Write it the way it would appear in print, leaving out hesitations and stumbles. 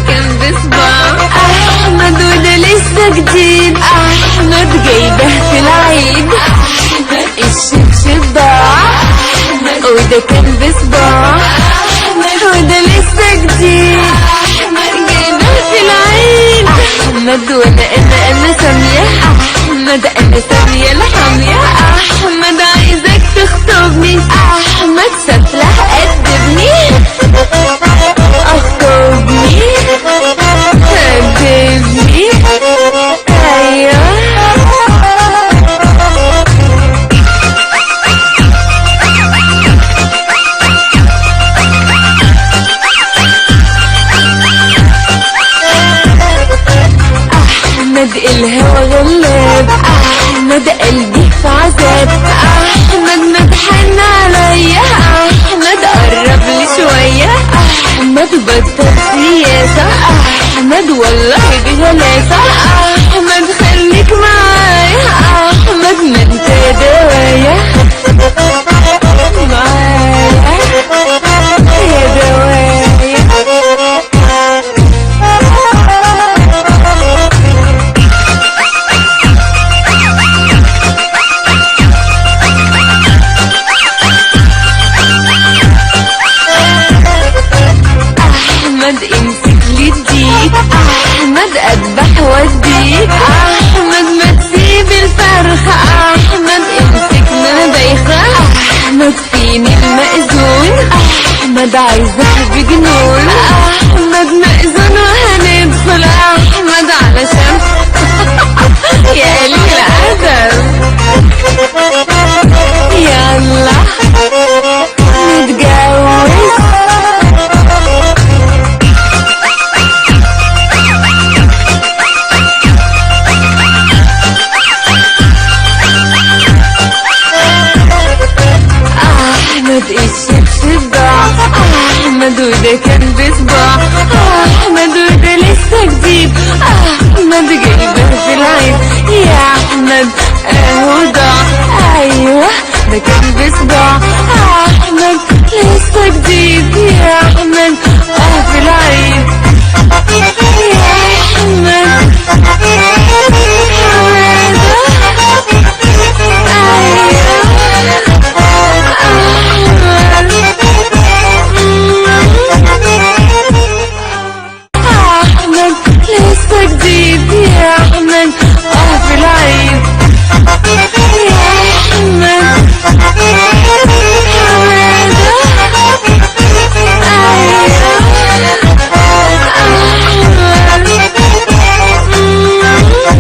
كان بصباع احمد وده لسه جديد، احمد جايبه في العيد. الشبشب ضاع وده كان بصباع، وده لسه جديد جايبه في العيد. احمد وانا انا ساميه، احمد انا ساميه الحاميه. احمد عايزك تخطبني، احمد سفلح قدمني. اخطبني قدمني ايوه. احمد الهوى غلاب، احمد قلبي في عذاب. احمد متحن عليا، احمد قرب لي شويه. احمد بطل سياسه، احمد والله بجلاسه. احمد خليك معايا، احمد ما انت دوايا معايا يا دوايا. احمد امسك لي الديك، احمد اذبح واديك. احمد ما تسيب الفرخه، احمد امسك من بايخه. احمد فيني المأذون، احمد عايزك بجنون. احمد مأذون وهندخل، احمد علشان يا قليل الادب. يلا نتجوز. احمد الشبشب ضاع، احمد وده كان بصباع. احمد وده لسه جديد، احمد جايبه في العيد. يا احمد اهو ضاع، ايوه ده كان بصباع. احمد لسه جديد يا احمد.